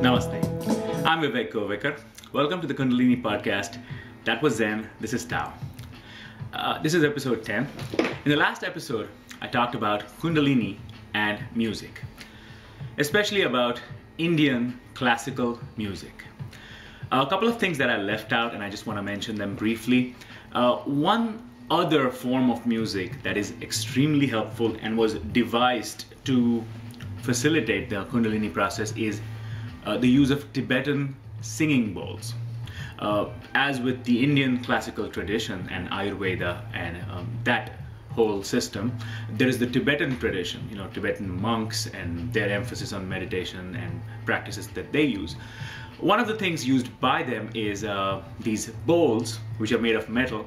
Namaste. I'm Vivek Govekar. Welcome to the Kundalini podcast. That was Zen. This is Tao. This is episode 10. In the last episode, I talked about Kundalini and music, especially about Indian classical music. A couple of things that I left out, and I just want to mention them briefly. One other form of music that is extremely helpful and was devised to facilitate the Kundalini process is the use of Tibetan singing bowls. As with the Indian classical tradition and Ayurveda and that whole system, there is the Tibetan tradition, Tibetan monks and their emphasis on meditation and practices that they use. One of the things used by them is these bowls, which are made of metal,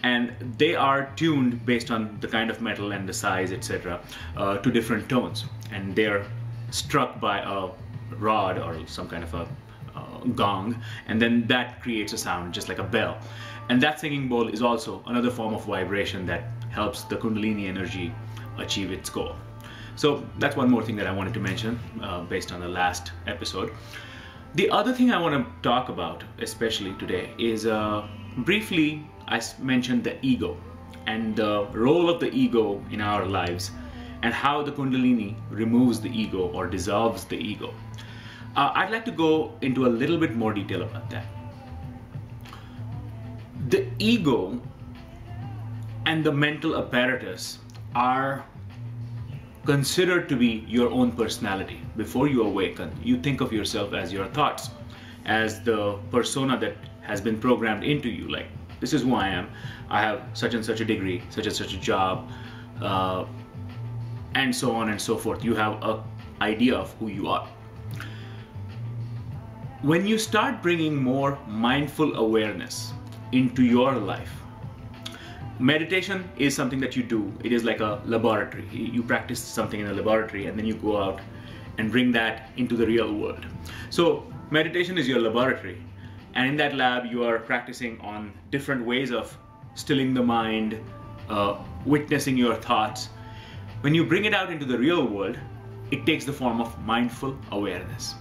and they are tuned based on the kind of metal and the size, etc., to different tones, and they're struck by a rod or some kind of a gong, and then that creates a sound just like a bell. And that singing bowl is also another form of vibration that helps the Kundalini energy achieve its goal. So that's one more thing that I wanted to mention based on the last episode. The other thing I want to talk about, especially today, is briefly I mentioned the ego and the role of the ego in our lives and how the Kundalini removes the ego or dissolves the ego. I'd like to go into a little bit more detail about that. The ego and the mental apparatus are considered to be your own personality. Before you awaken, you think of yourself as your thoughts, as the persona that has been programmed into you, like, this is who I am, I have such and such a degree, such and such a job, and so on and so forth. You have an idea of who you are. When you start bringing more mindful awareness into your life, meditation is something that you do. It is like a laboratory. You practice something in a laboratory and then you go out and bring that into the real world. So meditation is your laboratory, and in that lab you are practicing on different ways of stilling the mind, witnessing your thoughts. When you bring it out into the real world, it takes the form of mindful awareness.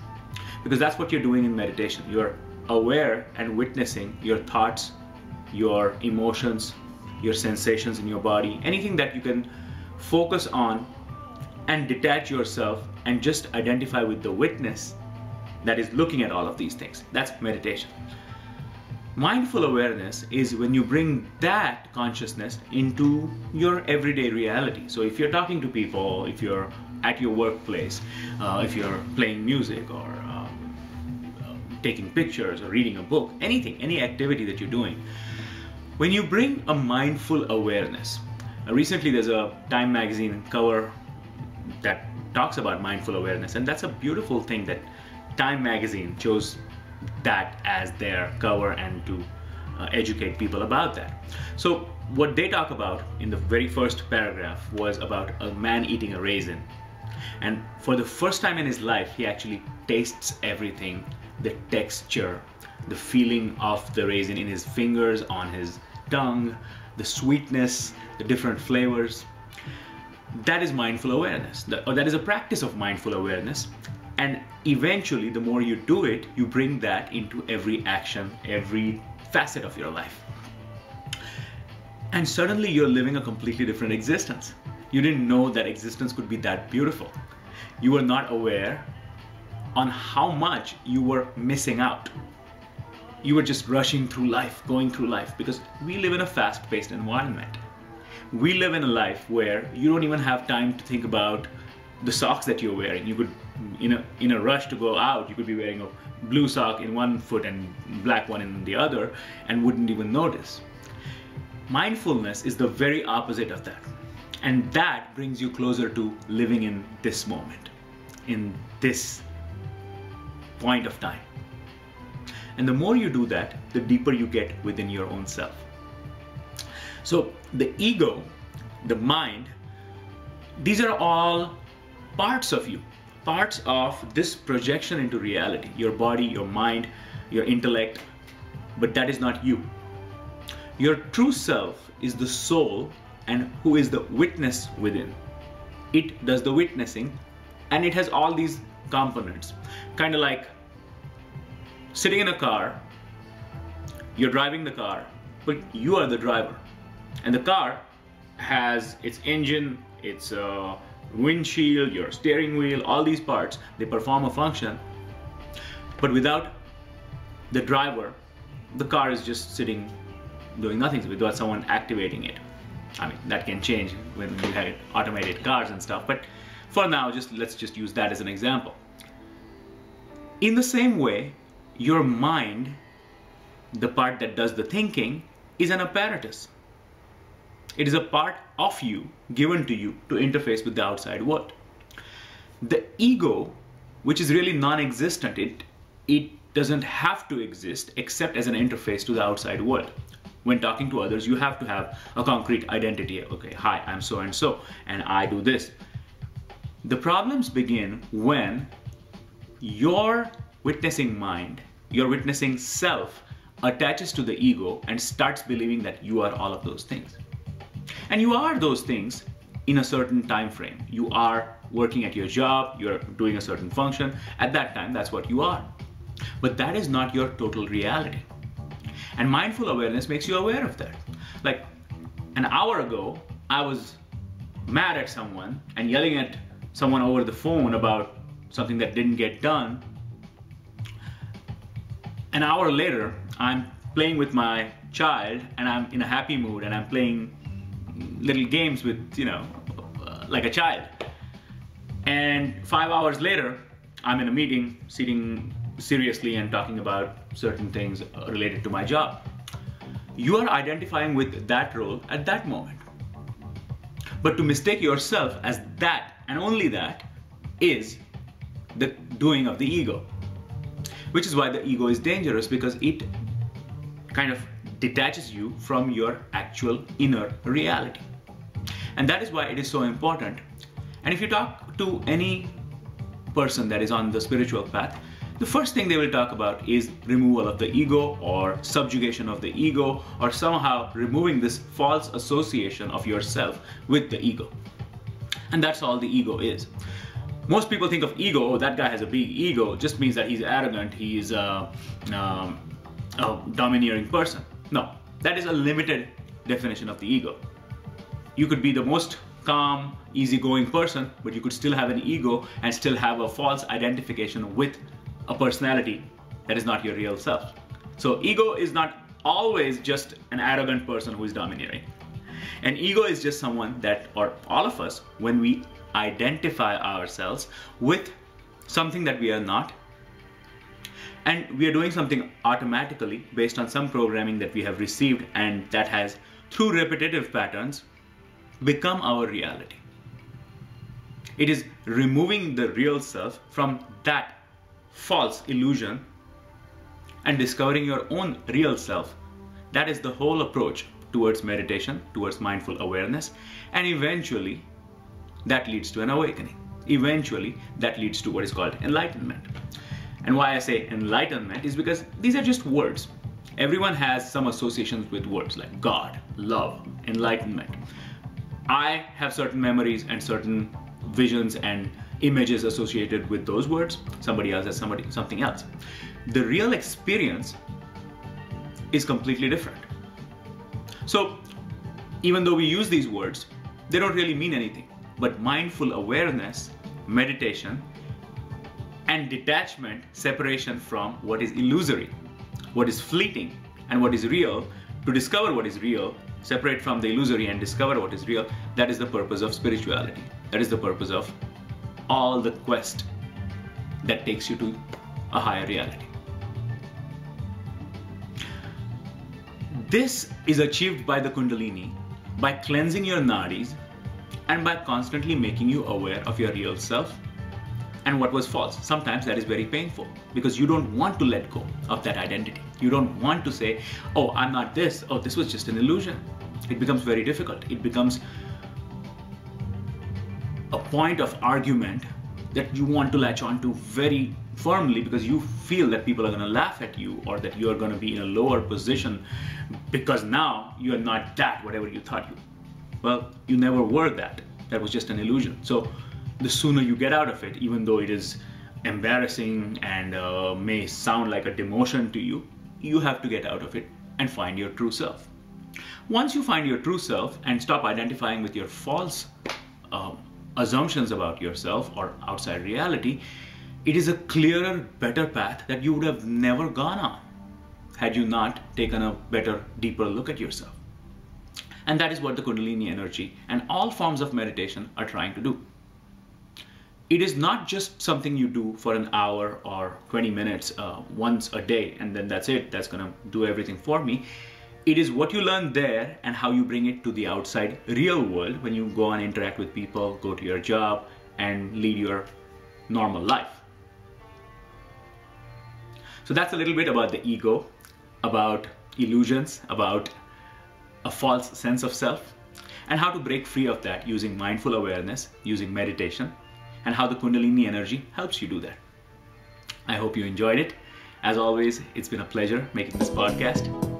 Because that's what you're doing in meditation. You're aware and witnessing your thoughts, your emotions, your sensations in your body, anything that you can focus on and detach yourself and just identify with the witness that is looking at all of these things. That's meditation. Mindful awareness is when you bring that consciousness into your everyday reality. So if you're talking to people, if you're at your workplace, if you're playing music or taking pictures or reading a book, anything, any activity that you're doing, when you bring a mindful awareness. Recently there's a Time magazine cover that talks about mindful awareness, and that's a beautiful thing that Time magazine chose that as their cover and to educate people about that. So what they talk about in the very first paragraph was about a man eating a raisin, and for the first time in his life he actually tastes everything, the texture, the feeling of the raisin in his fingers, on his tongue, the sweetness, the different flavors. That is mindful awareness, or that is a practice of mindful awareness. And eventually, the more you do it, you bring that into every action, every facet of your life. And suddenly you're living a completely different existence. You didn't know that existence could be that beautiful. You were not aware on how much you were missing out. You were just rushing through life, going through life, because we live in a fast-paced environment. We live in a life where you don't even have time to think about the socks that you're wearing. You could, in a rush to go out, you could be wearing a blue sock in one foot and black one in the other and wouldn't even notice. Mindfulness is the very opposite of that. And that brings you closer to living in this moment, in this point of time. And the more you do that, the deeper you get within your own self. So the ego, the mind, these are all parts of you, parts of this projection into reality, your body, your mind, your intellect, but that is not you. Your true self is the soul and who is the witness within. It does the witnessing, and it has all these components. Kind of like sitting in a car, you're driving the car, but you are the driver. And the car has its engine, its windshield, your steering wheel, all these parts, they perform a function. But without the driver, the car is just sitting doing nothing, without someone activating it. I mean, that can change when you have automated cars and stuff, but for now, let's just use that as an example. In the same way, your mind, the part that does the thinking, is an apparatus. It is a part of you, given to you to interface with the outside world. The ego, which is really non-existent, it doesn't have to exist except as an interface to the outside world. When talking to others, you have to have a concrete identity. Okay, hi, I'm so and so, and I do this. The problems begin when your witnessing mind, your witnessing self, attaches to the ego and starts believing that you are all of those things. And you are those things in a certain time frame. You are working at your job, you're doing a certain function. At that time, that's what you are. But that is not your total reality. And mindful awareness makes you aware of that. Like an hour ago, I was mad at someone and yelling at someone over the phone about something that didn't get done. An hour later, I'm playing with my child and I'm in a happy mood and I'm playing little games with, like a child. And 5 hours later, I'm in a meeting, sitting seriously and talking about certain things related to my job. You are identifying with that role at that moment. But to mistake yourself as that and only that is the doing of the ego. Which is why the ego is dangerous, because it kind of detaches you from your actual inner reality. And that is why it is so important. And if you talk to any person that is on the spiritual path, the first thing they will talk about is removal of the ego or subjugation of the ego, or somehow removing this false association of yourself with the ego. And that's all the ego is. Most people think of ego, oh, that guy has a big ego, just means that he's arrogant, he's a domineering person. No, that is a limited definition of the ego. You could be the most calm, easygoing person, but you could still have an ego and still have a false identification with a personality that is not your real self. So ego is not always just an arrogant person who is domineering. An ego is just someone that, or all of us, when we identify ourselves with something that we are not, and we are doing something automatically based on some programming that we have received, and that has, through repetitive patterns, become our reality. It is removing the real self from that false illusion and discovering your own real self. That is the whole approach towards meditation, towards mindful awareness, and eventually that leads to an awakening. Eventually that leads to what is called enlightenment. And why I say enlightenment is because these are just words. Everyone has some associations with words like God, love, enlightenment. I have certain memories and certain visions and images associated with those words. Somebody else has something else. The real experience is completely different. So even though we use these words, they don't really mean anything. But mindful awareness, meditation, and detachment, separation from what is illusory, what is fleeting, and what is real, to discover what is real, separate from the illusory and discover what is real, that is the purpose of spirituality. That is the purpose of all the quest that takes you to a higher reality. This is achieved by the Kundalini, by cleansing your nadis, and by constantly making you aware of your real self and what was false. Sometimes that is very painful because you don't want to let go of that identity. You don't want to say, oh, I'm not this, oh, this was just an illusion. It becomes very difficult. It becomes a point of argument that you want to latch on to very firmly because you feel that people are going to laugh at you, or that you are going to be in a lower position because now you are not that, whatever you thought you. Well, you never were that. That was just an illusion. So the sooner you get out of it, even though it is embarrassing and may sound like a demotion to you, you have to get out of it and find your true self. Once you find your true self and stop identifying with your false assumptions about yourself or outside reality, it is a clearer, better path that you would have never gone on had you not taken a better, deeper look at yourself. And that is what the Kundalini energy and all forms of meditation are trying to do. It is not just something you do for an hour or 20 minutes once a day and then that's it, that's going to do everything for me. It is what you learn there and how you bring it to the outside real world when you go and interact with people, go to your job, and lead your normal life. So that's a little bit about the ego, about illusions, about a false sense of self, and how to break free of that using mindful awareness, using meditation, and how the Kundalini energy helps you do that. I hope you enjoyed it. As always, it's been a pleasure making this podcast.